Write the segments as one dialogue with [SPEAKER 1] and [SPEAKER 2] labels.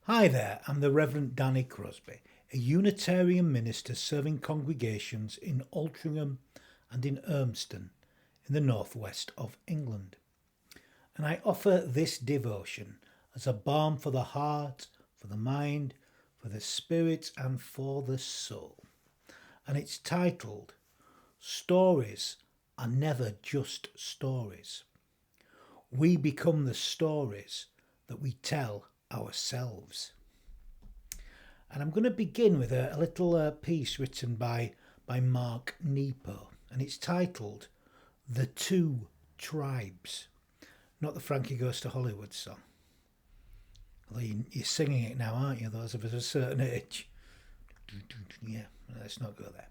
[SPEAKER 1] Hi there, I'm the Reverend Danny Crosby, a Unitarian minister serving congregations in Altrincham and in Urmston in the northwest of England. And I offer this devotion as a balm for the heart, for the mind, for the spirit, and for the soul. And it's titled, Stories Are Never Just Stories. We become the stories that we tell ourselves. And I'm going to begin with a little piece written by Mark Nepo, and it's titled The Two Tribes, not the Frankie Goes to Hollywood song. Although you're singing it now, aren't you, those of us of a certain age? Yeah, let's not go there.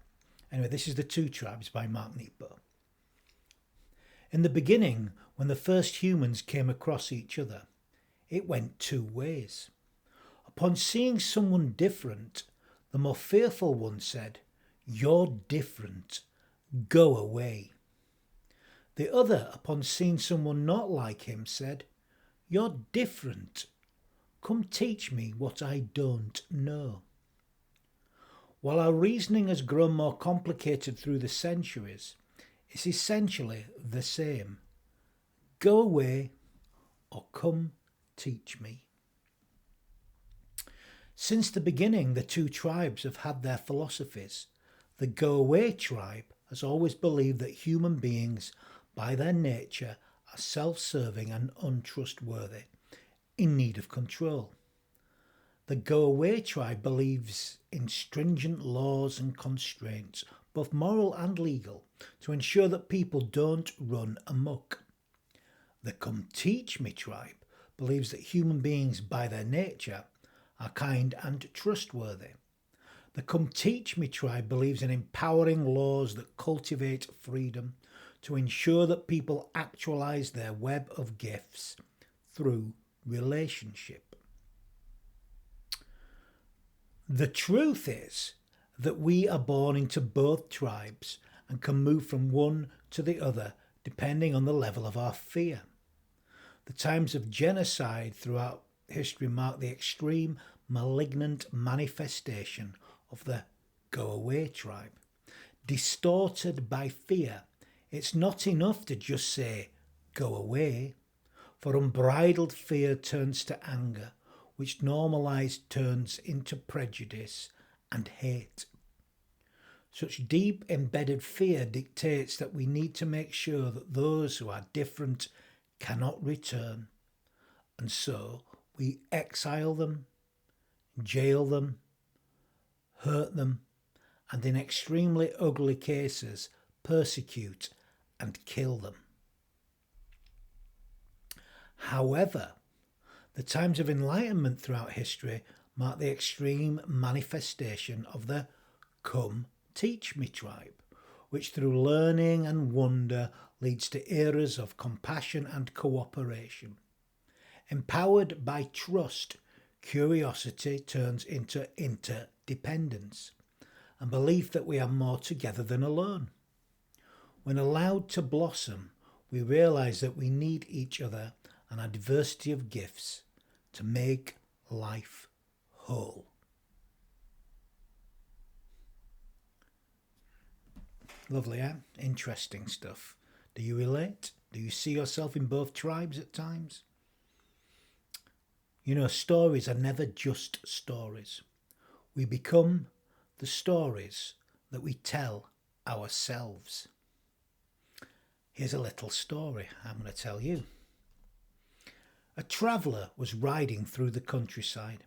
[SPEAKER 1] Anyway, this is The Two Tribes by Mark Nepo. In the beginning, when the first humans came across each other, it went two ways. Upon seeing someone different, the more fearful one said, "You're different. Go away." The other, upon seeing someone not like him, said, "You're different. Come teach me what I don't know." While our reasoning has grown more complicated through the centuries, it's essentially the same. Go away or come teach me. Since the beginning, the two tribes have had their philosophies. The go-away tribe has always believed that human beings, by their nature, are self-serving and untrustworthy, in need of control. The go-away tribe believes in stringent laws and constraints, both moral and legal, to ensure that people don't run amok. The come teach me tribe believes that human beings, by their nature, are kind and trustworthy. The Come Teach Me tribe believes in empowering laws that cultivate freedom to ensure that people actualize their web of gifts through relationship. The truth is that we are born into both tribes and can move from one to the other depending on the level of our fear. The times of genocide throughout history mark the extreme malignant manifestation of the go-away tribe. Distorted by fear, it's not enough to just say, go away, for unbridled fear turns to anger, which normalized turns into prejudice and hate. Such deep embedded fear dictates that we need to make sure that those who are different cannot return, and so we exile them, jail them, hurt them, and in extremely ugly cases, persecute and kill them. However, the times of enlightenment throughout history mark the extreme manifestation of the Come Teach Me tribe, which through learning and wonder leads to eras of compassion and cooperation. Empowered by trust, curiosity turns into interdependence and belief that we are more together than alone. When allowed to blossom, we realise that we need each other and our diversity of gifts to make life whole. Lovely, eh? Interesting stuff. Do you relate? Do you see yourself in both tribes at times? You know, stories are never just stories. We become the stories that we tell ourselves. Here's a little story I'm going to tell you. A traveller was riding through the countryside.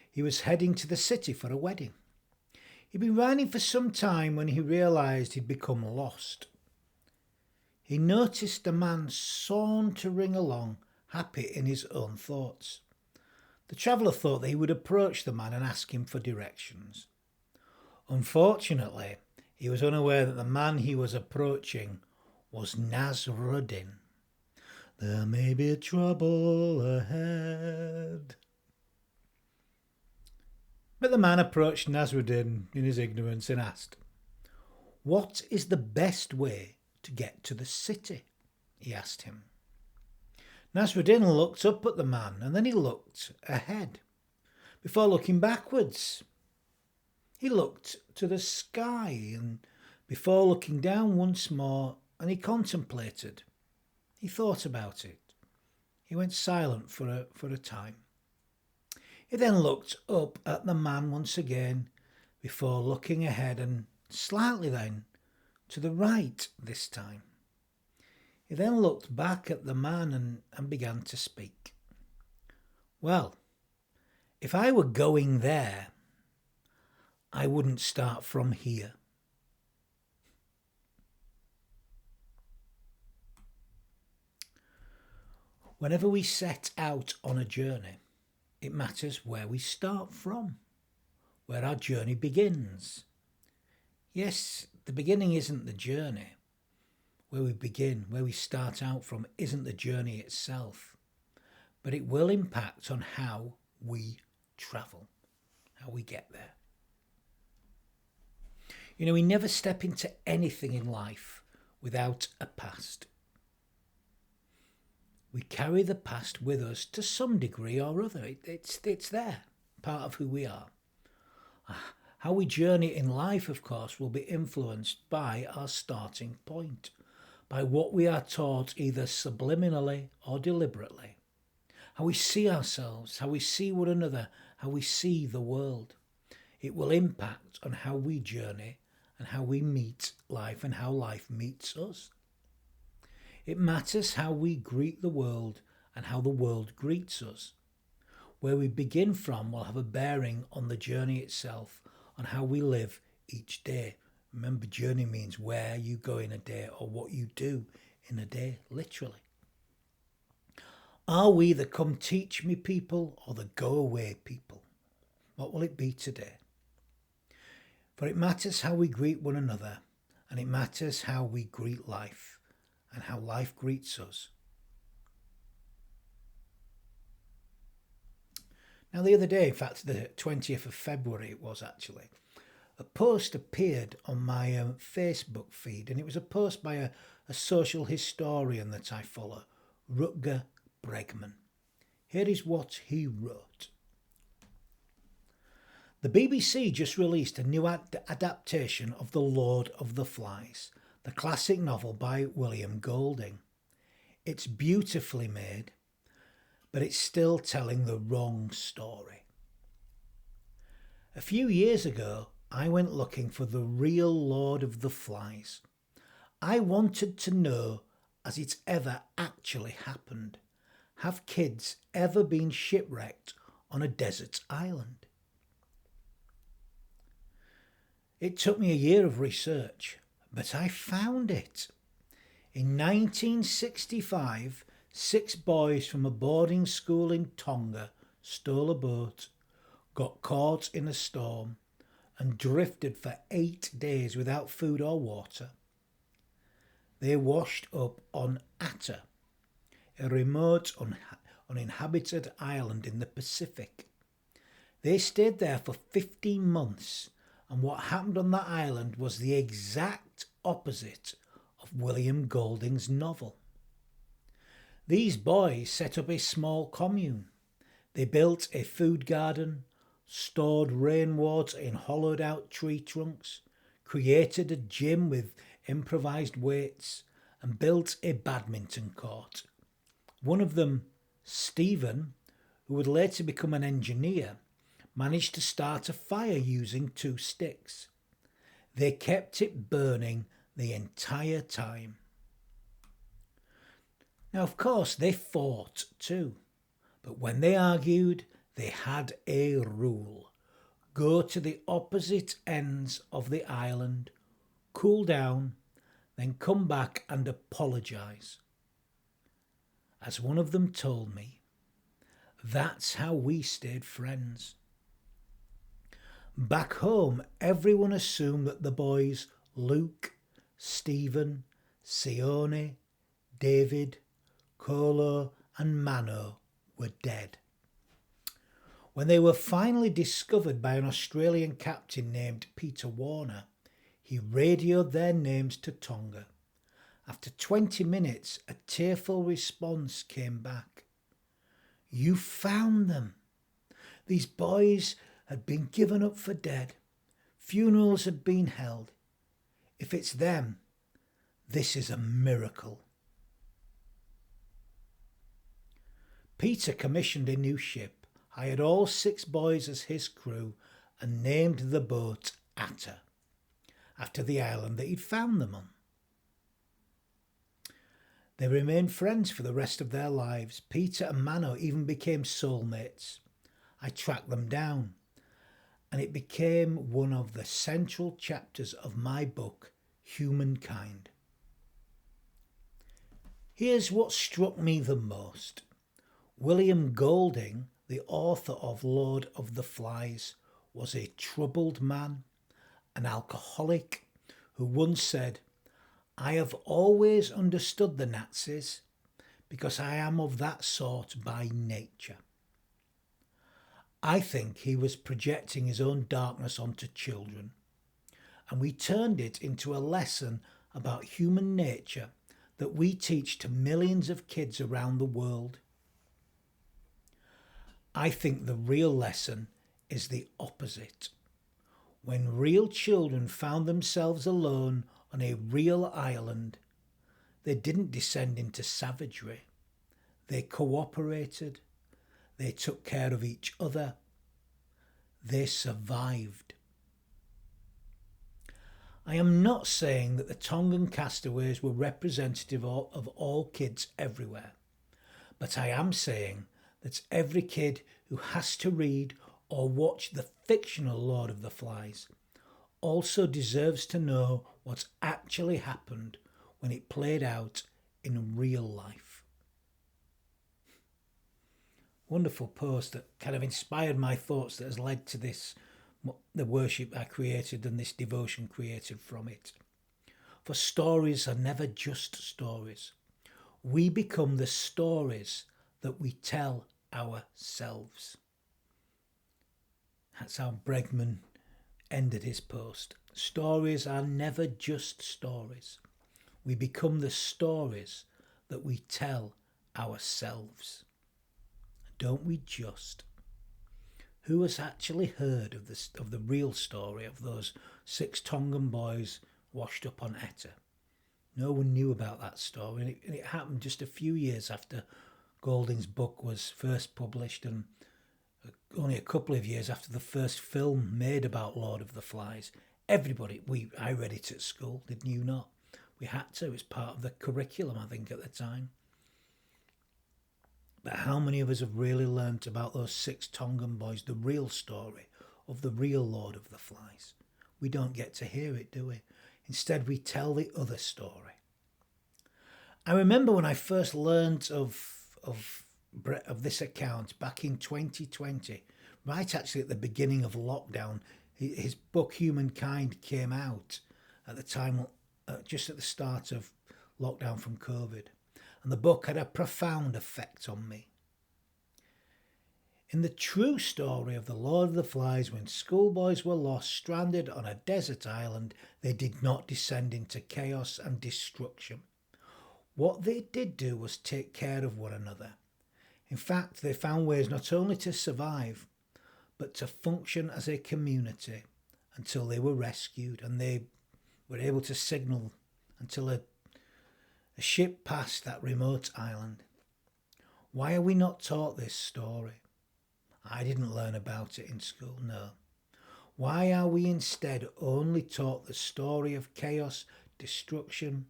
[SPEAKER 1] He was heading to the city for a wedding. He'd been riding for some time when he realised he'd become lost. He noticed a man sauntering along, happy in his own thoughts. The traveller thought that he would approach the man and ask him for directions. Unfortunately, he was unaware that the man he was approaching was Nasruddin. There may be trouble ahead. But the man approached Nasruddin in his ignorance and asked, "What is the best way to get to the city?" he asked him. Nasruddin looked up at the man and then he looked ahead. before looking backwards. He looked to the sky and before looking down once more, and he contemplated. He thought about it. He went silent for a time. He then looked up at the man once again before looking ahead and slightly then to the right this time. He then looked back at the man and began to speak. Well, if I were going there, I wouldn't start from here. Whenever we set out on a journey, it matters where we start from, where our journey begins. Yes, the beginning isn't the journey. Where we begin, where we start out from, isn't the journey itself, but it will impact on how we travel, how we get there. You know, we never step into anything in life without a past. We carry the past with us to some degree or other. It's there, part of who we are. How we journey in life, of course, will be influenced by our starting point, by what we are taught either subliminally or deliberately. How we see ourselves, how we see one another, how we see the world. It will impact on how we journey and how we meet life and how life meets us. It matters how we greet the world and how the world greets us. Where we begin from will have a bearing on the journey itself, on how we live each day. Remember, journey means where you go in a day or what you do in a day, literally. Are we the come teach me people or the go away people? What will it be today? For it matters how we greet one another, and it matters how we greet life and how life greets us. Now, the other day, in fact, the 20th of February it was actually, a post appeared on my Facebook feed, and it was a post by a social historian that I follow, Rutger Bregman. Here is what he wrote. The BBC just released a new adaptation of The Lord of the Flies, the classic novel by William Golding. It's beautifully made, but it's still telling the wrong story. A few years ago, I went looking for the real Lord of the Flies. I wanted to know, has it ever actually happened? Have kids ever been shipwrecked on a desert island? It took me a year of research, but I found it. In 1965, 6 boys from a boarding school in Tonga stole a boat, got caught in a storm, and drifted for 8 days without food or water. They washed up on Atta, a remote, uninhabited island in the Pacific. They stayed there for 15 months, and what happened on that island was the exact opposite of William Golding's novel. These boys set up a small commune. They built a food garden, stored rainwater in hollowed out tree trunks, created a gym with improvised weights, and built a badminton court. One of them, Stephen, who would later become an engineer, managed to start a fire using 2 sticks. They kept it burning the entire time. Now, of course, they fought too, but when they argued, they had a rule. Go to the opposite ends of the island, cool down, then come back and apologise. As one of them told me, that's how we stayed friends. Back home, everyone assumed that the boys Luke, Stephen, Sione, David, Kolo and Mano were dead. When they were finally discovered by an Australian captain named Peter Warner, he radioed their names to Tonga. After 20 minutes, a tearful response came back. You found them. These boys had been given up for dead. Funerals had been held. If it's them, this is a miracle. Peter commissioned a new ship, hired all 6 boys as his crew, and named the boat Atta, after the island that he'd found them on. They remained friends for the rest of their lives. Peter and Mano even became soulmates. I tracked them down, and it became one of the central chapters of my book, Humankind. Here's what struck me the most. William Golding, the author of Lord of the Flies, was a troubled man, an alcoholic, who once said, "I have always understood the Nazis because I am of that sort by nature." I think he was projecting his own darkness onto children, and we turned it into a lesson about human nature that we teach to millions of kids around the world. I think the real lesson is the opposite. When real children found themselves alone on a real island, they didn't descend into savagery. They cooperated. They took care of each other. They survived. I am not saying that the Tongan castaways were representative of all kids everywhere, but I am saying that every kid who has to read or watch the fictional Lord of the Flies also deserves to know what actually happened when it played out in real life. Wonderful post that kind of inspired my thoughts, that has led to this, the worship I created and this devotion created from it. For stories are never just stories. We become the stories that we tell ourselves. That's how Bregman ended his post. Stories are never just stories. We become the stories that we tell ourselves. Don't we just? Who has actually heard of the real story of those 6 Tongan boys washed up on Etta? No one knew about that story, and it happened just a few years after Golding's book was first published, and only a couple of years after the first film made about Lord of the Flies. I read it at school, did you not? We had to, it was part of the curriculum, I think, at the time. But how many of us have really learnt about those 6 Tongan boys, the real story of the real Lord of the Flies? We don't get to hear it, do we? Instead, we tell the other story. I remember when I first learnt of this account back in 2020, right actually at the beginning of lockdown. His book Humankind came out at the time, just at the start of lockdown from COVID. And the book had a profound effect on me. In the true story of the Lord of the Flies, when schoolboys were lost, stranded on a desert island, they did not descend into chaos and destruction. What they did do was take care of one another. In fact, they found ways not only to survive, but to function as a community until they were rescued, and they were able to signal until a ship passed that remote island. Why are we not taught this story? I didn't learn about it in school, no. Why are we instead only taught the story of chaos, destruction,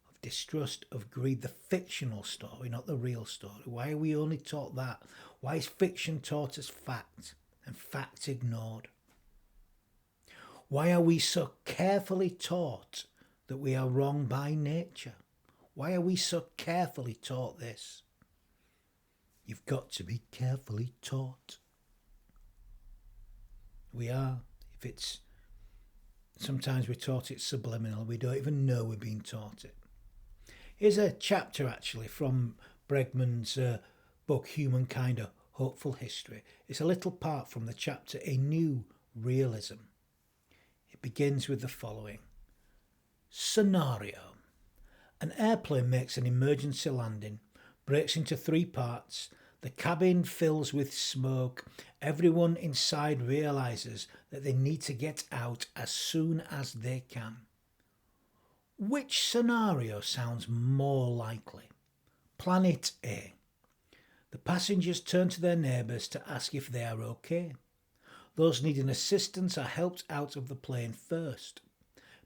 [SPEAKER 1] of distrust, of greed, the fictional story, not the real story? Why are we only taught that? Why is fiction taught as fact and fact ignored? Why are we so carefully taught that we are wrong by nature? Why are we so carefully taught this? You've got to be carefully taught. We are. Sometimes we're taught it subliminally. We don't even know we're being taught it. Here's a chapter actually from Bregman's book Humankind, A Hopeful History. It's a little part from the chapter A New Realism. It begins with the following. Scenario. An airplane makes an emergency landing, breaks into 3 parts. The cabin fills with smoke. Everyone inside realises that they need to get out as soon as they can. Which scenario sounds more likely? Planet A. The passengers turn to their neighbours to ask if they are okay. Those needing assistance are helped out of the plane first.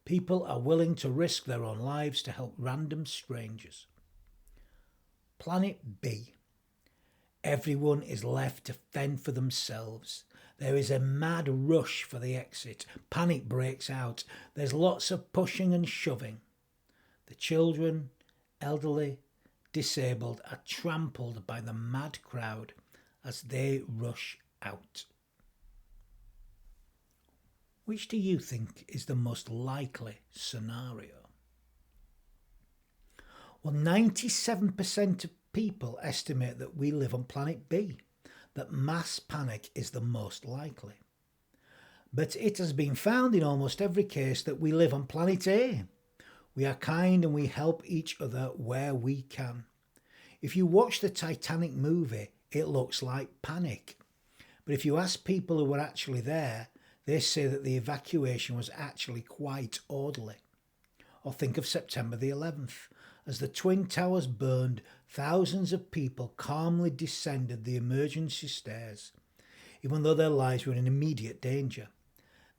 [SPEAKER 1] People are willing to risk their own lives to help random strangers. Planet B. Everyone is left to fend for themselves. There is a mad rush for the exit. Panic breaks out. There's lots of pushing and shoving. The children, elderly, disabled are trampled by the mad crowd as they rush out. Which do you think is the most likely scenario? Well, 97% of people estimate that we live on planet B, that mass panic is the most likely. But it has been found in almost every case that we live on planet A. We are kind and we help each other where we can. If you watch the Titanic movie, it looks like panic. But if you ask people who were actually there, they say that the evacuation was actually quite orderly. Or think of September the 11th. As the Twin Towers burned, thousands of people calmly descended the emergency stairs, even though their lives were in immediate danger.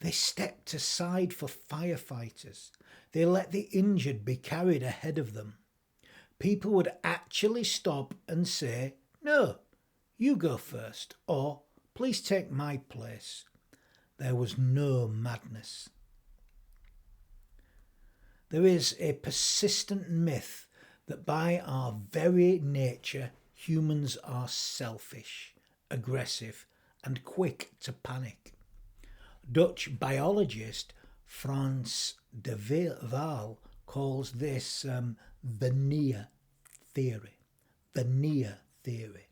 [SPEAKER 1] They stepped aside for firefighters. They let the injured be carried ahead of them. People would actually stop and say, "No, you go first," or "Please take my place." There was no madness. There is a persistent myth that by our very nature, humans are selfish, aggressive, and quick to panic. Dutch biologist Frans de Waal calls this the near theory. The near theory.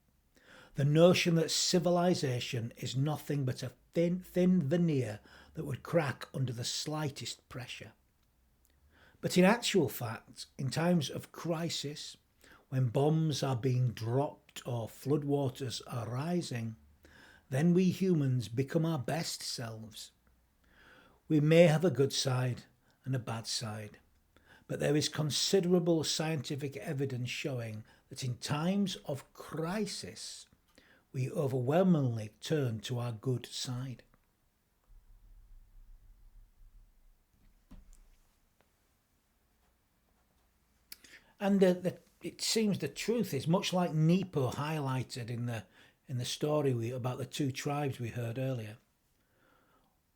[SPEAKER 1] The notion that civilization is nothing but a thin veneer that would crack under the slightest pressure. But in actual fact, in times of crisis, when bombs are being dropped or floodwaters are rising, then we humans become our best selves. We may have a good side and a bad side, but there is considerable scientific evidence showing that in times of crisis, we overwhelmingly turn to our good side. And it seems the truth is much like Nepo highlighted in the story about the two tribes we heard earlier.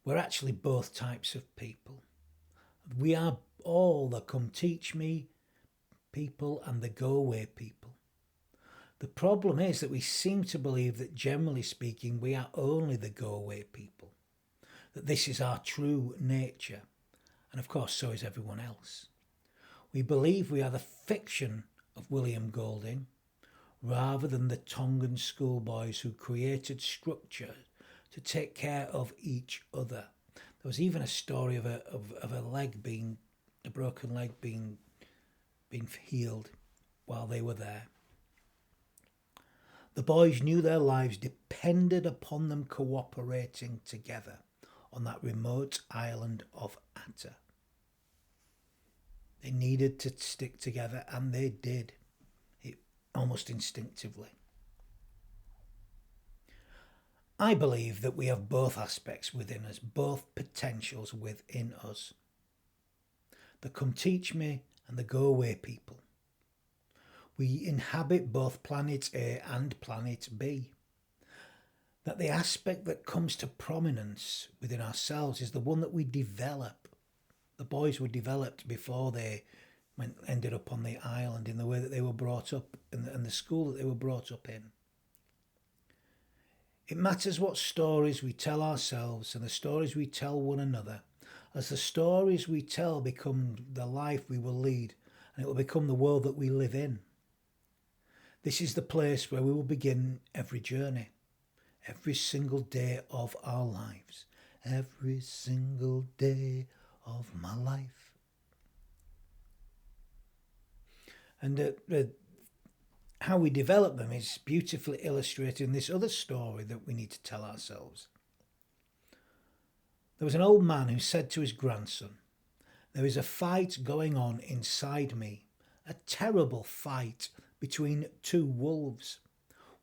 [SPEAKER 1] We're actually both types of people. We are all the come teach me people and the go away people. The problem is that we seem to believe that generally speaking we are only the go away people, that this is our true nature, and of course so is everyone else. We believe we are the fiction of William Golding rather than the Tongan schoolboys who created structure to take care of each other. There was even a story of a broken leg being healed while they were there. The boys knew their lives depended upon them cooperating together on that remote island of Atta. They needed to stick together, and they did, almost instinctively. I believe that we have both aspects within us, both potentials within us. The come teach me and the go away people. We inhabit both planet A and planet B. That the aspect that comes to prominence within ourselves is the one that we develop. The boys were developed before they ended up on the island in the way that they were brought up and the school that they were brought up in. It matters what stories we tell ourselves and the stories we tell one another, as the stories we tell become the life we will lead, and it will become the world that we live in. This is the place where we will begin every journey, every single day of our lives, every single day of my life. And how we develop them is beautifully illustrated in this other story that we need to tell ourselves. There was an old man who said to his grandson, "There is a fight going on inside me, a terrible fight between two wolves.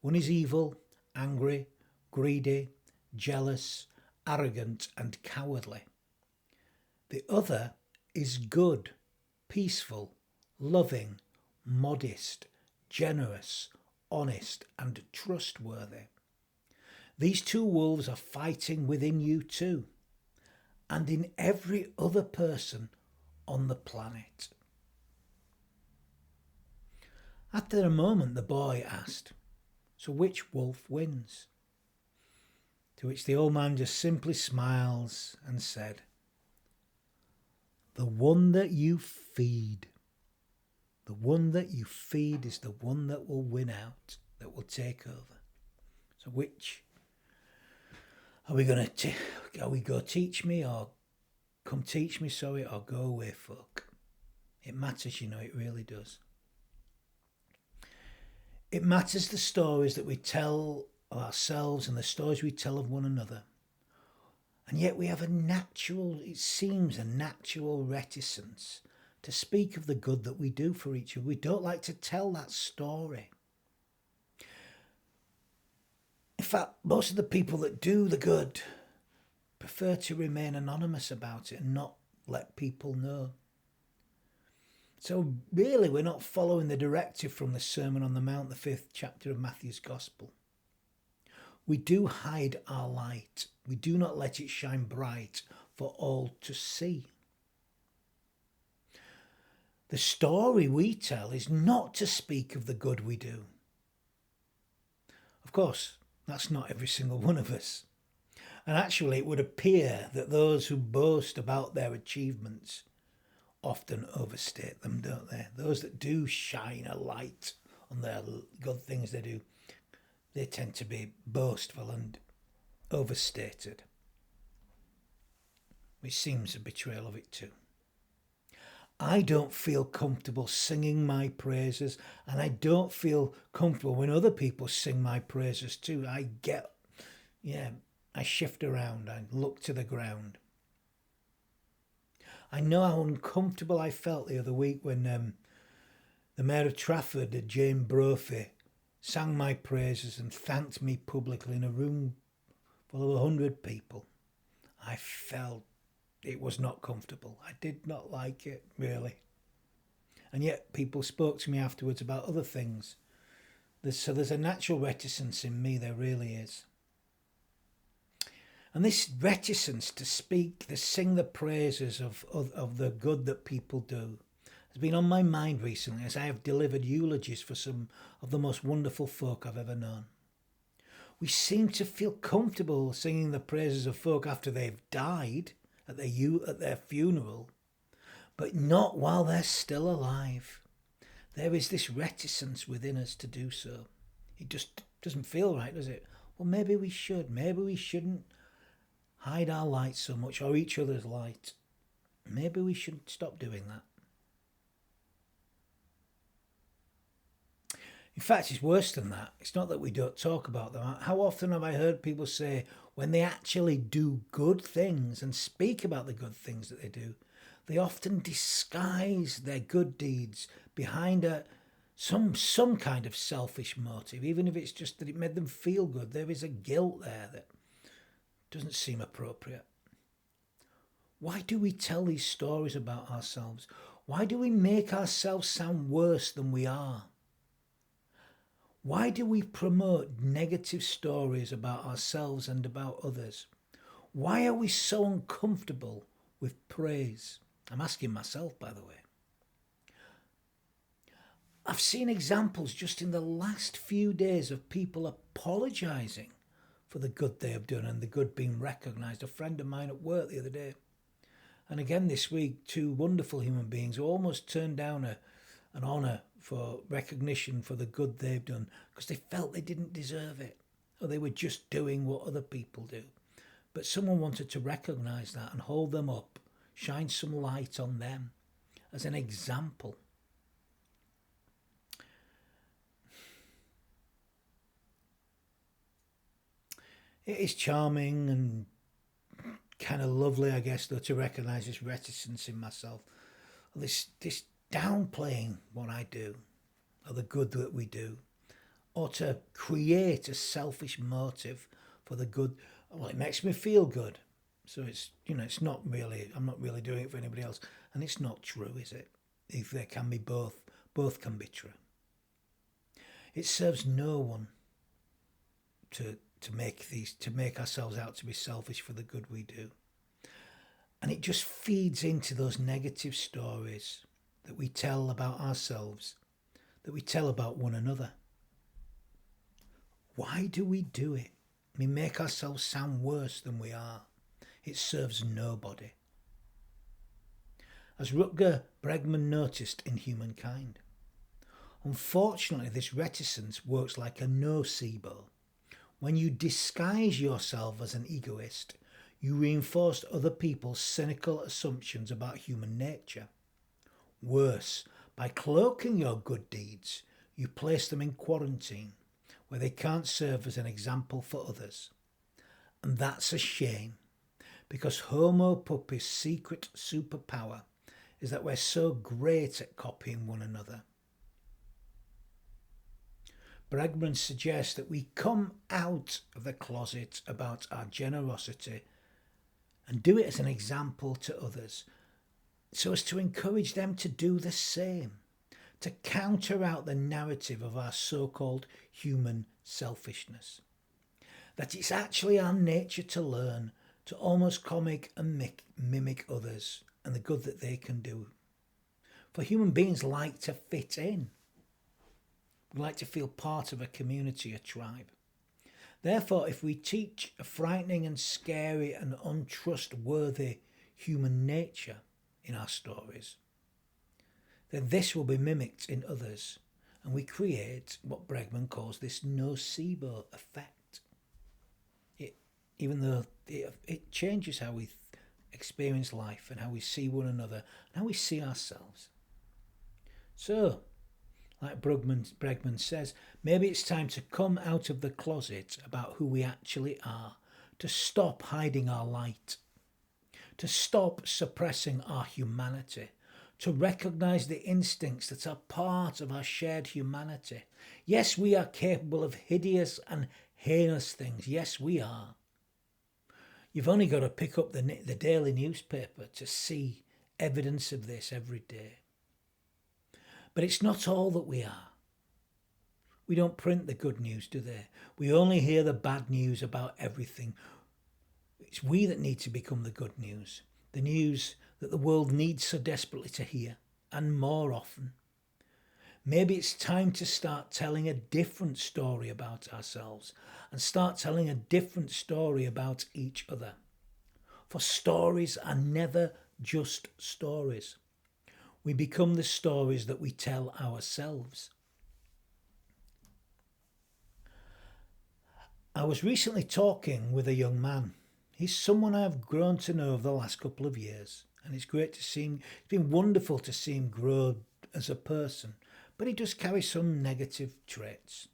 [SPEAKER 1] One is evil, angry, greedy, jealous, arrogant, and cowardly. The other is good, peaceful, loving, modest, generous, honest, and trustworthy. These two wolves are fighting within you too, and in every other person on the planet." After a moment, the boy asked, "So which wolf wins?" To which the old man just simply smiles and said, "The one that you feed. The one that you feed is the one that will win out, that will take over. So which are we going to, are we go teach me or come teach me, sorry, or go away, folk?" It matters, you know, it really does. It matters the stories that we tell of ourselves and the stories we tell of one another. And yet we have it seems a natural reticence to speak of the good that we do for each other. We don't like to tell that story. In fact, most of the people that do the good prefer to remain anonymous about it and not let people know. So really, we're not following the directive from the Sermon on the Mount, the 5th chapter of Matthew's Gospel. We do hide our light. We do not let it shine bright for all to see. The story we tell is not to speak of the good we do. Of course, that's not every single one of us. And actually, it would appear that those who boast about their achievements often overstate them, don't they? Those that do shine a light on their good things they do, they tend to be boastful and overstated, which seems a betrayal of it too. I don't feel comfortable singing my praises, and I don't feel comfortable when other people sing my praises too. I shift around, I look to the ground. I know how uncomfortable I felt the other week when the Mayor of Trafford, Jane Brophy, sang my praises and thanked me publicly in a room full of 100 people. I felt it was not comfortable. I did not like it, really. And yet people spoke to me afterwards about other things. So there's a natural reticence in me, there really is. And this reticence to sing the praises of the good that people do has been on my mind recently as I have delivered eulogies for some of the most wonderful folk I've ever known. We seem to feel comfortable singing the praises of folk after they've died at their funeral, but not while they're still alive. There is this reticence within us to do so. It just doesn't feel right, does it? Well, maybe we should. Maybe we shouldn't hide our light so much, or each other's light. Maybe we should stop doing that. In fact, it's worse than that. It's not that we don't talk about them. How often have I heard people say when they actually do good things and speak about the good things that they do, they often disguise their good deeds behind some kind of selfish motive, even if it's just that it made them feel good. There is a guilt there that doesn't seem appropriate. Why do we tell these stories about ourselves? Why do we make ourselves sound worse than we are? Why do we promote negative stories about ourselves and about others? Why are we so uncomfortable with praise? I'm asking myself, by the way. I've seen examples just in the last few days of people apologising for the good they have done and the good being recognised. A friend of mine at work the other day, and again this week, two wonderful human beings who almost turned down an honour for recognition for the good they've done because they felt they didn't deserve it, or they were just doing what other people do. But someone wanted to recognise that and hold them up, shine some light on them as an example. It is charming and kind of lovely, I guess, though, to recognise this reticence in myself, this downplaying what I do, or the good that we do, or to create a selfish motive for the good. Well, it makes me feel good. So it's, it's not really, I'm not really doing it for anybody else. And it's not true, is it? If there can be both can be true. It serves no one to make ourselves out to be selfish for the good we do. And it just feeds into those negative stories that we tell about ourselves, that we tell about one another. Why do we do it? We make ourselves sound worse than we are. It serves nobody. As Rutger Bregman noticed in Humankind, unfortunately this reticence works like a nocebo. When you disguise yourself as an egoist, you reinforce other people's cynical assumptions about human nature. Worse, by cloaking your good deeds, you place them in quarantine, where they can't serve as an example for others. And that's a shame, because Homo Puppy's secret superpower is that we're so great at copying one another. Bregman suggests that we come out of the closet about our generosity and do it as an example to others, so as to encourage them to do the same, to counter out the narrative of our so-called human selfishness. That it's actually our nature to learn, to almost comic and mimic others and the good that they can do. For human beings like to fit in. We like to feel part of a community, a tribe. Therefore, if we teach a frightening and scary and untrustworthy human nature in our stories, then this will be mimicked in others, and we create what Bregman calls this nocebo effect. Even though it changes how we experience life and how we see one another and how we see ourselves. So, like Bregman says, maybe it's time to come out of the closet about who we actually are, to stop hiding our light, to stop suppressing our humanity, to recognise the instincts that are part of our shared humanity. Yes, we are capable of hideous and heinous things. Yes, we are. You've only got to pick up the daily newspaper to see evidence of this every day. But it's not all that we are. We don't print the good news, do they? We only hear the bad news about everything. It's we that need to become the good news, the news that the world needs so desperately to hear, and more often. Maybe it's time to start telling a different story about ourselves and start telling a different story about each other. For stories are never just stories. We become the stories that we tell ourselves. I was recently talking with a young man. He's someone I've grown to know over the last couple of years, and it's great to see him. It's been wonderful to see him grow as a person, but he does carry some negative traits.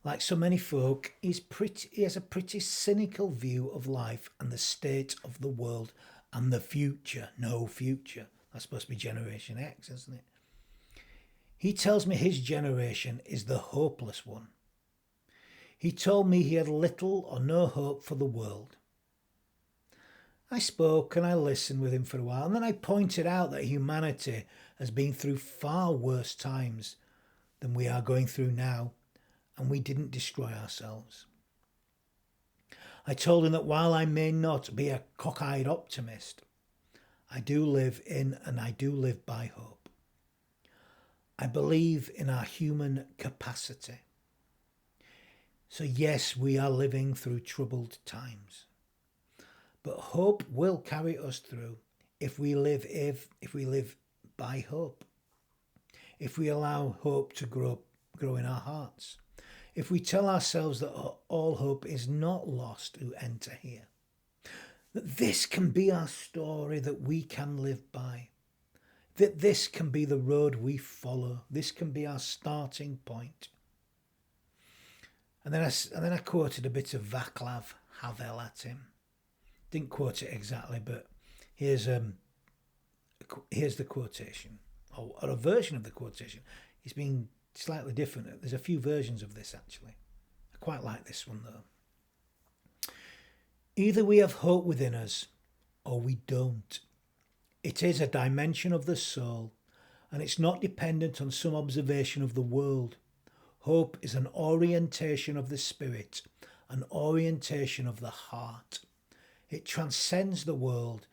[SPEAKER 1] Like so many folk, he has a pretty cynical view of life and the state of the world and the future. No future. That's supposed to be Generation X, isn't it? He tells me his generation is the hopeless one. He told me he had little or no hope for the world. I spoke and I listened with him for a while, and then I pointed out that humanity has been through far worse times than we are going through now, and we didn't destroy ourselves. I told him that while I may not be a cockeyed optimist, I do live in and I do live by hope. I believe in our human capacity. So yes, we are living through troubled times, but hope will carry us through if we live by hope. If we allow hope to grow in our hearts. If we tell ourselves that all hope is not lost who enter here. That this can be our story that we can live by. That this can be the road we follow. This can be our starting point. And then I quoted a bit of Václav Havel at him. Didn't quote it exactly, but here's the quotation, or a version of the quotation. It's been slightly different. There's a few versions of this actually. I quite like this one though. Either we have hope within us or we don't. It is a dimension of the soul, and it's not dependent on some observation of the world. Hope is an orientation of the spirit, an orientation of the heart. It transcends the world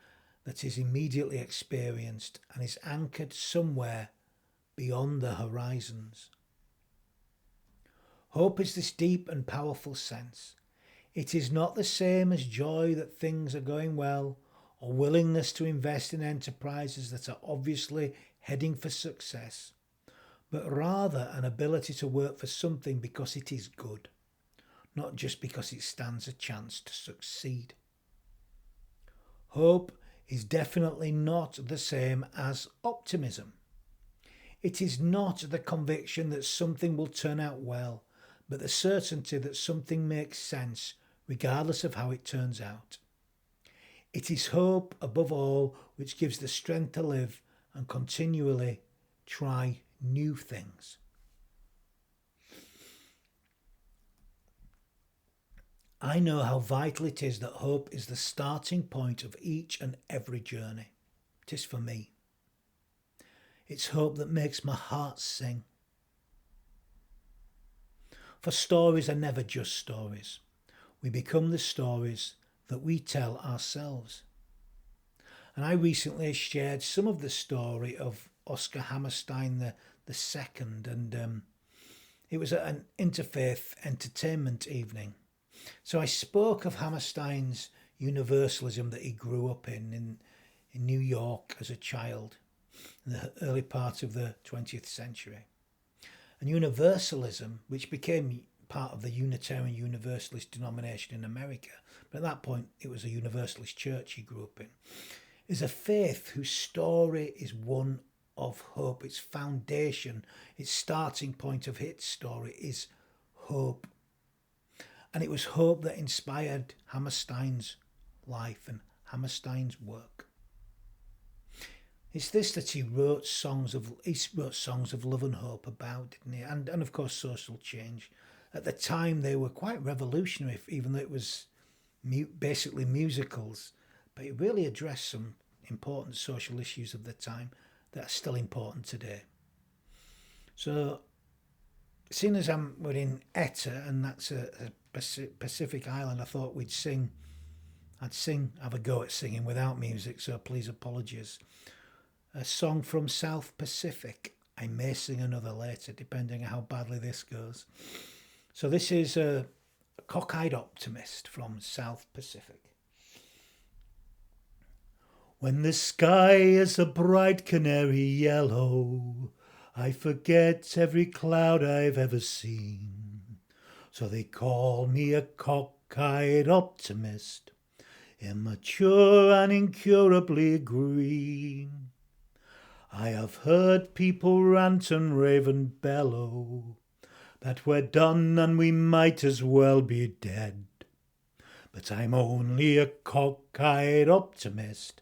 [SPEAKER 1] that is immediately experienced and is anchored somewhere beyond the horizons. Hope is this deep and powerful sense. It is not the same as joy that things are going well, or willingness to invest in enterprises that are obviously heading for success, but rather an ability to work for something because it is good, not just because it stands a chance to succeed. Hope is definitely not the same as optimism. It is not the conviction that something will turn out well, but the certainty that something makes sense regardless of how it turns out. It is hope, above all, which gives the strength to live and continually try new things. I know how vital it is that hope is the starting point of each and every journey. It is for me. It's hope that makes my heart sing. For stories are never just stories. We become the stories that we tell ourselves. And I recently shared some of the story of Oscar Hammerstein the second, and it was at an interfaith entertainment evening. So I spoke of Hammerstein's universalism that he grew up in New York as a child in the early part of the 20th century. And universalism, which became part of the Unitarian Universalist denomination in America, but at that point it was a Universalist church he grew up in, is a faith whose story is one of hope. Its foundation, its starting point of its story is hope. And it was hope that inspired Hammerstein's life and Hammerstein's work. It's this that he wrote songs of love and hope about, didn't he? And of course social change. At the time they were quite revolutionary, even though it was basically musicals, but it really addressed some important social issues of the time that are still important today. So, seeing as we're in Etta, and that's a Pacific island, I thought I'd have a go at singing without music, so please apologies. A song from South Pacific. I may sing another later, depending on how badly this goes. So this is a cockeyed optimist from South Pacific. When the sky is a bright canary yellow, I forget every cloud I've ever seen. So they call me a cockeyed optimist, immature and incurably green. I have heard people rant and rave and bellow that we're done and we might as well be dead. But I'm only a cockeyed optimist,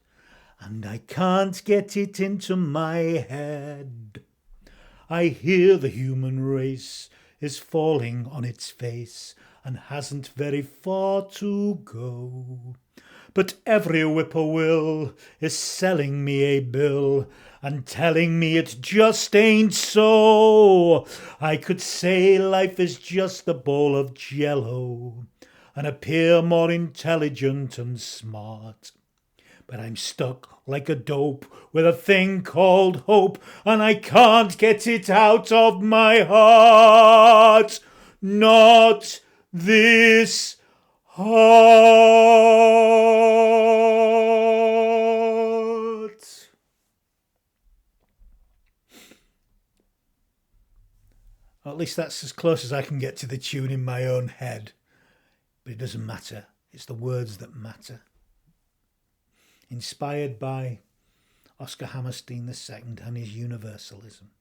[SPEAKER 1] and I can't get it into my head. I hear the human race is falling on its face and hasn't very far to go. But every whippoorwill is selling me a bill and telling me it just ain't so. I could say life is just a bowl of jello and appear more intelligent and smart. But I'm stuck like a dope with a thing called hope, and I can't get it out of my heart. Not this heart. Or at least that's as close as I can get to the tune in my own head. But it doesn't matter. It's the words that matter. Inspired by Oscar Hammerstein II and his universalism.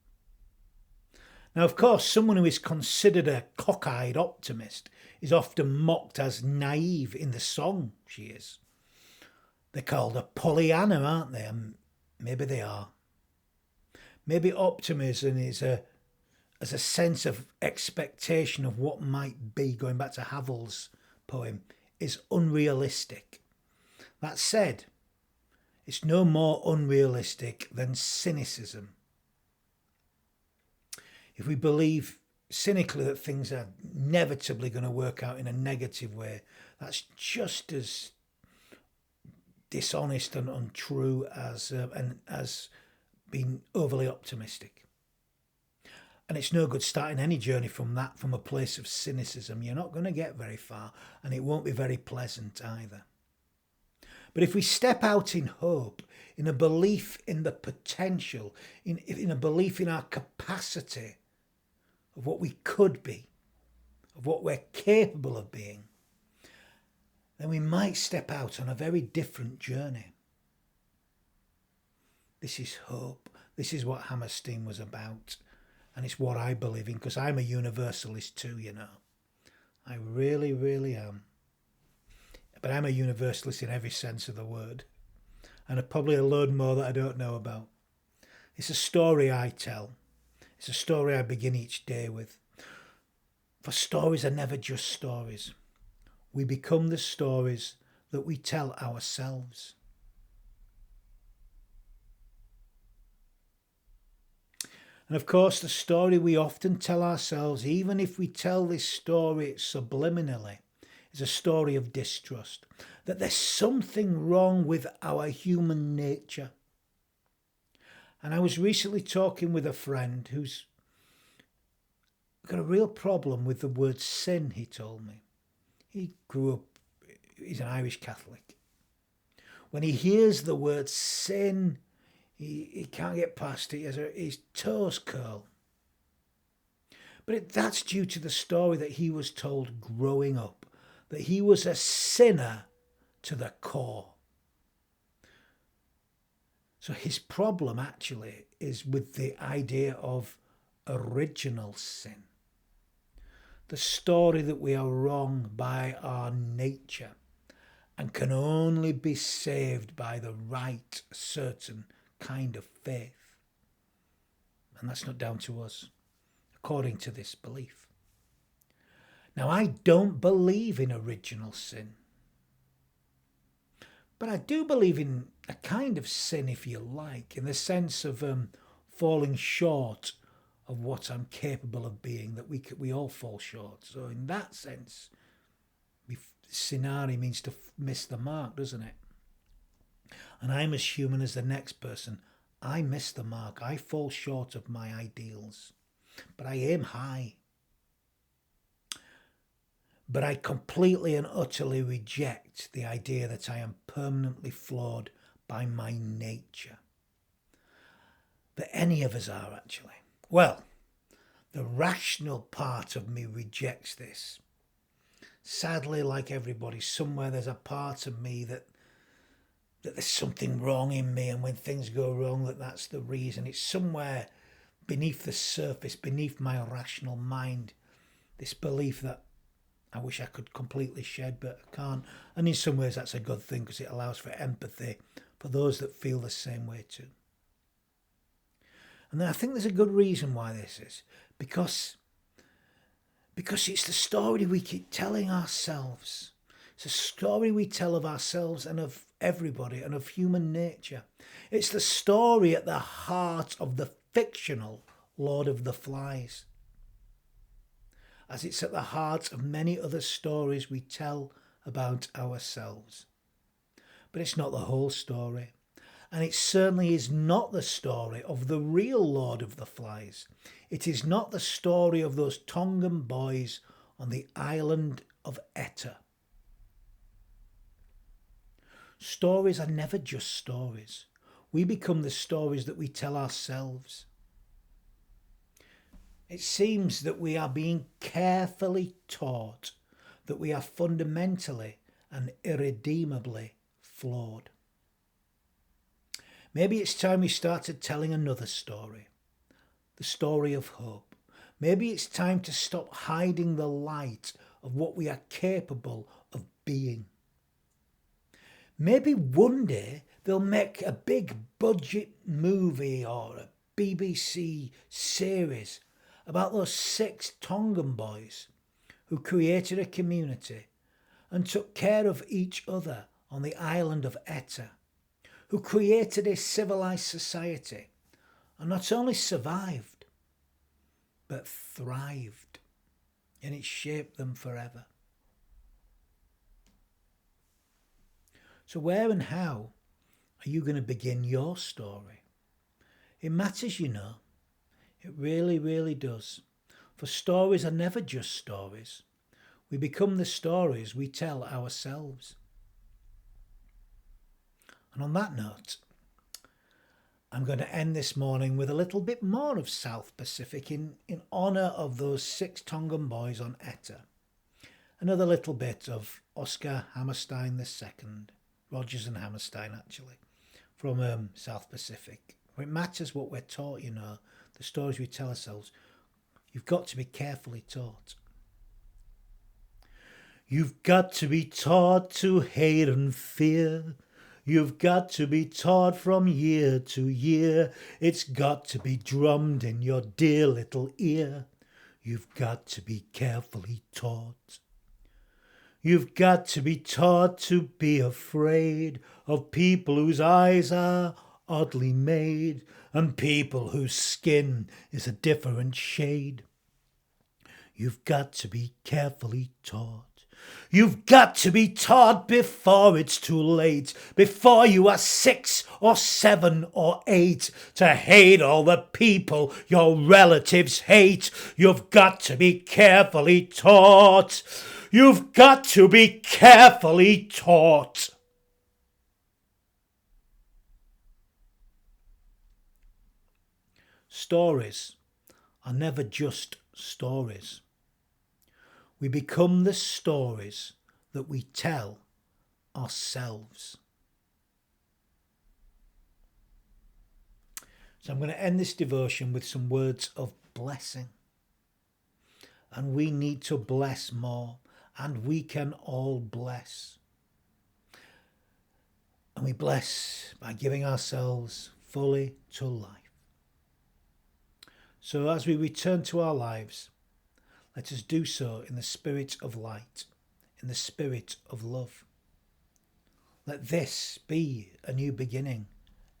[SPEAKER 1] Now, of course, someone who is considered a cockeyed optimist is often mocked as naive in the song she is. They're called a Pollyanna, aren't they? And maybe they are. Maybe optimism is as a sense of expectation of what might be, going back to Havel's poem, is unrealistic. That said, it's no more unrealistic than cynicism. If we believe cynically that things are inevitably going to work out in a negative way, that's just as dishonest and untrue as being overly optimistic. And it's no good starting any journey from a place of cynicism. You're not going to get very far, and it won't be very pleasant either. But if we step out in hope, in a belief in the potential, in a belief in our capacity of what we could be, of what we're capable of being, then we might step out on a very different journey. This is hope. This is what Hammerstein was about. And it's what I believe in, because I'm a universalist too, you know. I really, really am. But I'm a universalist in every sense of the word. And probably a load more that I don't know about. It's a story I tell. It's a story I begin each day with. For stories are never just stories. We become the stories that we tell ourselves. And of course, the story we often tell ourselves, even if we tell this story subliminally, is a story of distrust. That there's something wrong with our human nature. And I was recently talking with a friend who's got a real problem with the word sin, he told me. He grew up, he's an Irish Catholic. When he hears the word sin, he can't get past it. His toes curl. But that's due to the story that he was told growing up, that he was a sinner to the core. So his problem actually is with the idea of original sin. The story that we are wrong by our nature and can only be saved by the right, certain kind of faith. And that's not down to us, according to this belief. Now, I don't believe in original sin. But I do believe in a kind of sin, if you like, in the sense of falling short of what I'm capable of being, that we all fall short. So in that sense, sinari means to miss the mark, doesn't it? And I'm as human as the next person. I miss the mark. I fall short of my ideals. But I aim high. But I completely and utterly reject the idea that I am permanently flawed by my nature. That any of us are, actually. Well, the rational part of me rejects this. Sadly, like everybody, somewhere there's a part of me that there's something wrong in me, and when things go wrong, that's the reason. It's somewhere beneath the surface, beneath my rational mind, this belief that I wish I could completely shed, but I can't. And in some ways that's a good thing, because it allows for empathy for those that feel the same way too. And I think there's a good reason why this is, because it's the story we keep telling ourselves. It's a story we tell of ourselves and of everybody and of human nature. It's the story at the heart of the fictional Lord of the Flies, as it's at the heart of many other stories we tell about ourselves. But it's not the whole story. And it certainly is not the story of the real Lord of the Flies. It is not the story of those Tongan boys on the island of Etta. Stories are never just stories. We become the stories that we tell ourselves. It seems that we are being carefully taught that we are fundamentally and irredeemably flawed. Maybe it's time we started telling another story, the story of hope, Maybe it's time to stop hiding the light of what we are capable of being. Maybe one day they'll make a big budget movie or a BBC series about those 6 Tongan boys who created a community and took care of each other on the island of Etta, who created a civilized society and not only survived, but thrived, and it shaped them forever. So where and how are you going to begin your story? It matters, you know. It really, really does. For stories are never just stories. We become the stories we tell ourselves. And on that note, I'm going to end this morning with a little bit more of South Pacific in honour of those 6 Tongan boys on Etta. Another little bit of Oscar Hammerstein II, Rogers and Hammerstein actually, from South Pacific. It matters what we're taught, you know, the stories we tell ourselves. You've got to be carefully taught. You've got to be taught to hate and fear. You've got to be taught from year to year. It's got to be drummed in your dear little ear. You've got to be carefully taught. You've got to be taught to be afraid of people whose eyes are oddly made and people whose skin is a different shade. You've got to be carefully taught. You've got to be taught before it's too late, before you are 6 or 7 or 8, to hate all the people your relatives hate. You've got to be carefully taught. You've got to be carefully taught. Stories are never just stories. We become the stories that we tell ourselves. So I'm going to end this devotion with some words of blessing. And we need to bless more, and we can all bless. And we bless by giving ourselves fully to life. So as we return to our lives, let us do so in the spirit of light, in the spirit of love. Let this be a new beginning,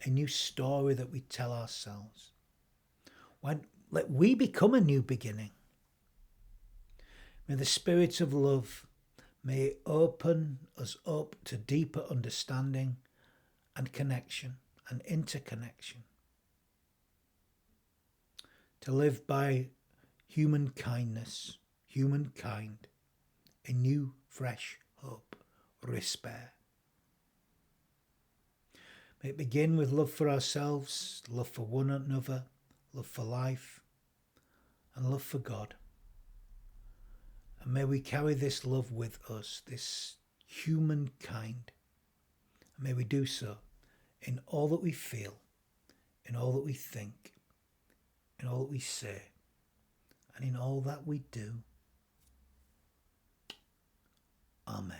[SPEAKER 1] a new story that we tell ourselves. Let we become a new beginning. May the spirit of love, may it open us up to deeper understanding and connection and interconnection. To live by human kindness, humankind, a new, fresh hope, resper. May it begin with love for ourselves, love for one another, love for life, and love for God. And may we carry this love with us, this humankind. And may we do so in all that we feel, in all that we think, in all that we say, and in all that we do. Amen.